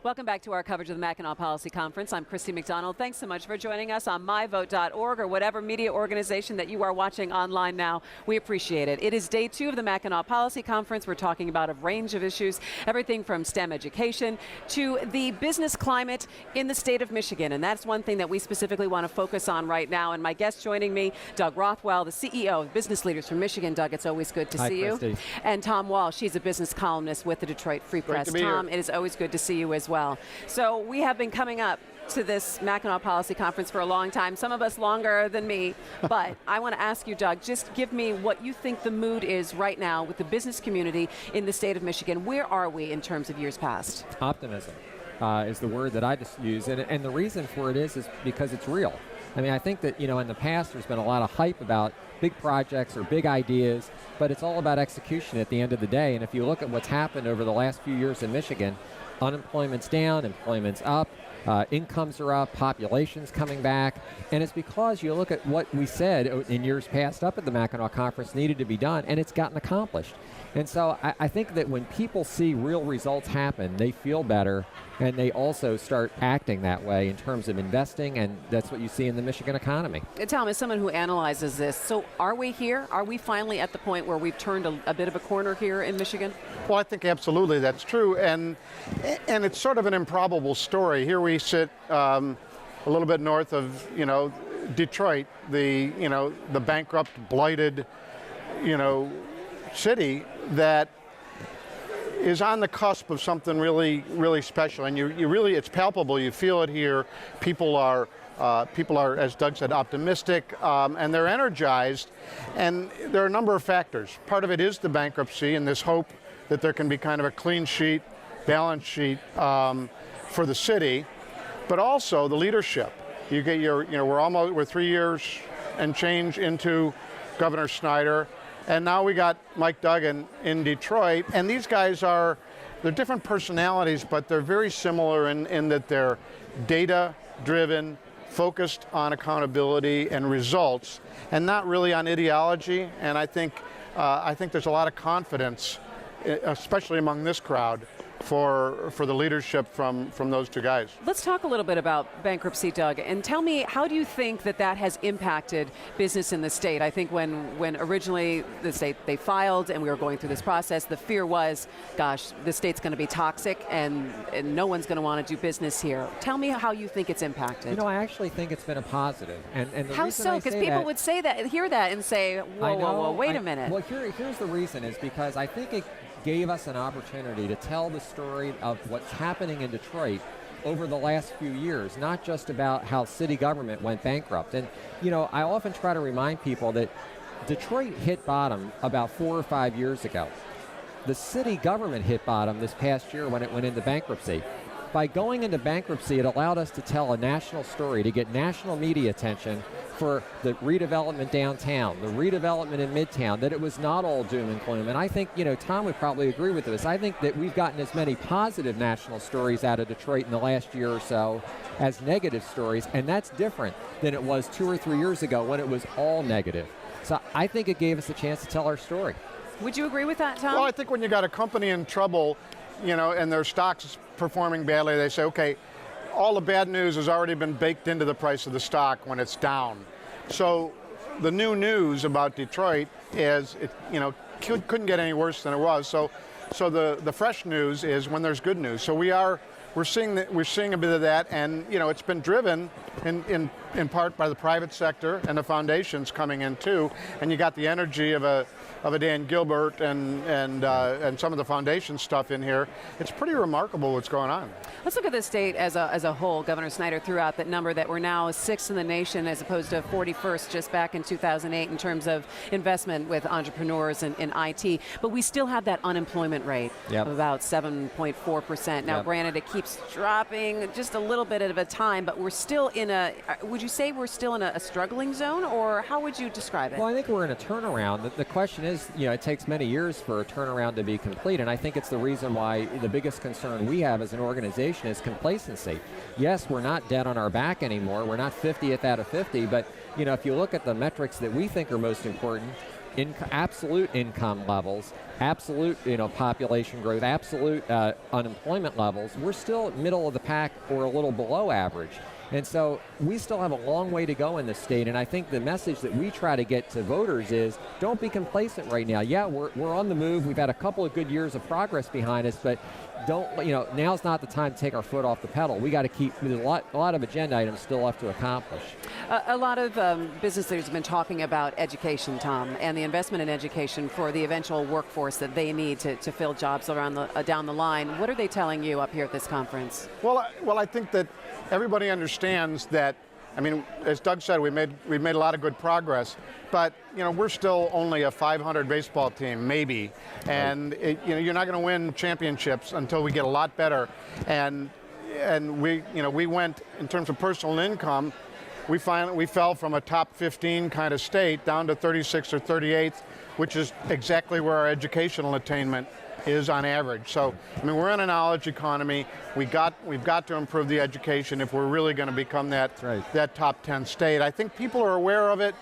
Welcome back to our coverage of the Mackinac Policy Conference. I'm Christy McDonald. Thanks so much for joining us on myvote.org or whatever media organization that you are watching online now. We appreciate it. It is day 2 of the Mackinac Policy Conference. We're talking about a range of issues, everything from STEM education to the business climate in the state of Michigan. And that's one thing that we specifically want to focus on right now. And my guest joining me, Doug Rothwell, the CEO of Business Leaders from Michigan. Doug, it's always good to see Christy. you. And Tom Walsh, he's a business columnist with the Detroit Free Press. Tom, it is always good to see you as well. So we have been coming up to this Mackinac Policy Conference for a long time, some of us longer than me, but I want to ask you, Doug, just give me what you think the mood is right now with the business community in the state of Michigan. Where are we in terms of years past? Optimism is the word that I just use, and the reason for it is because it's real. I mean, I think that, in the past there's been a lot of hype about big projects or big ideas, but it's all about execution at the end of the day. And if you look at what's happened over the last few years in Michigan, unemployment's down, employment's up, incomes are up, population's coming back, and it's because you look at what we said in years past up at the Mackinac Conference needed to be done, and it's gotten accomplished. And so I think that when people see real results happen, they feel better, and they also start acting that way in terms of investing, and that's what you see in the Michigan economy. Tom, as someone who analyzes this, so are we here? Are we finally at the point where we've turned a bit of a corner here in Michigan? Well, I think absolutely that's true, and it's sort of an improbable story. Here we sit a little bit north of, Detroit, the bankrupt, blighted, city that is on the cusp of something really, really special, and you really, it's palpable. You feel it here. People are, as Doug said, optimistic, and they're energized. And there are a number of factors. Part of it is the bankruptcy and this hope that there can be kind of a clean sheet, balance sheet for the city, but also the leadership. You get we're 3 years and change into Governor Snyder. And now we got Mike Duggan in Detroit, and these guys they're different personalities, but they're very similar in that they're data-driven, focused on accountability and results, and not really on ideology. And I think there's a lot of confidence, especially among this crowd, for the leadership from those two guys. Let's talk a little bit about bankruptcy, Doug, and tell me, how do you think that has impacted business in the state? I think when originally the state, they filed and we were going through this process, the fear was, gosh, the state's going to be toxic and no one's going to want to do business here. Tell me how you think it's impacted. I actually think it's been a positive. And the how reason so? Because people would say that, hear that and say, whoa, wait a minute. Well, here's the reason, is because I think it gave us an opportunity to tell the story of what's happening in Detroit over the last few years, not just about how city government went bankrupt. And, I often try to remind people that Detroit hit bottom about 4 or 5 years ago. The city government hit bottom this past year when it went into bankruptcy. By going into bankruptcy, it allowed us to tell a national story, to get national media attention for the redevelopment downtown, the redevelopment in Midtown, that it was not all doom and gloom. And I think, Tom would probably agree with this. I think that we've gotten as many positive national stories out of Detroit in the last year or so as negative stories, and that's different than it was 2 or 3 years ago when it was all negative. So I think it gave us a chance to tell our story. Would you agree with that, Tom? Well, I think when you got a company in trouble, and their stock's performing badly, they say, okay, all the bad news has already been baked into the price of the stock when it's down. So the new news about Detroit is, couldn't get any worse than it was. So the fresh news is when there's good news. So we're seeing a bit of that, and it's been driven in part by the private sector and the foundations coming in too. And you got the energy of a Dan Gilbert and some of the foundation stuff in here. It's pretty remarkable what's going on. Let's look at the state as a whole. Governor Snyder threw out that number that we're now 6th in the nation as opposed to 41st just back in 2008 in terms of investment with entrepreneurs in IT. But we still have that unemployment rate of about 7.4%. Now, granted, it keeps dropping just a little bit at a time, but we're still in would you say we're still in a struggling zone, or how would you describe it? Well, I think we're in a turnaround. The question is, it takes many years for a turnaround to be complete, and I think it's the reason why the biggest concern we have as an organization is complacency. Yes, we're not dead on our back anymore. We're not 50th out of 50, but if you look at the metrics that we think are most important, absolute income levels, absolute population growth, absolute unemployment levels, we're still middle of the pack or a little below average. And so we still have a long way to go in this state, and I think the message that we try to get to voters is don't be complacent right now. Yeah, we're on the move. We've had a couple of good years of progress behind us, but now's not the time to take our foot off the pedal. We got to keep, there's a lot of agenda items still left to accomplish. A lot of business leaders have been talking about education, Tom, and the investment in education for the eventual workforce that they need to fill jobs around down the line. What are they telling you up here at this conference? Well, I think that everybody understands that. I mean, as Doug said, we made a lot of good progress, but we're still only a 500 baseball team, maybe, and you're not going to win championships until we get a lot better. And we went in terms of personal income. We fell from a top 15 kind of state down to 36th or 38th, which is exactly where our educational attainment is on average. So, I mean, we're in a knowledge economy. We've got to improve the education if we're really going to become that top 10 state. I think people are aware of it.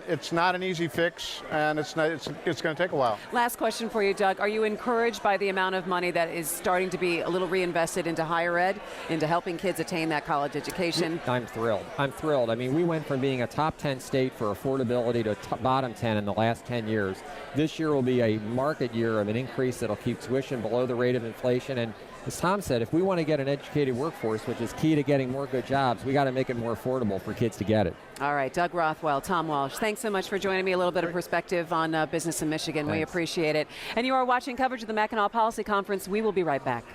It's not an easy fix, and it's going to take a while. Last question for you, Doug. Are you encouraged by the amount of money that is starting to be a little reinvested into higher ed, into helping kids attain that college education? I'm thrilled. I'm thrilled. I mean, we went from being a top 10 state for affordability to bottom 10 in the last 10 years. This year will be a market year of an increase that'll keep tuition below the rate of inflation. And as Tom said, if we want to get an educated workforce, which is key to getting more good jobs, we got to make it more affordable for kids to get it. All right, Doug Rothwell, Tom Walsh, thanks so much for joining me. A little bit of perspective on business in Michigan. Thanks. We appreciate it. And you are watching coverage of the Mackinac Policy Conference. We will be right back.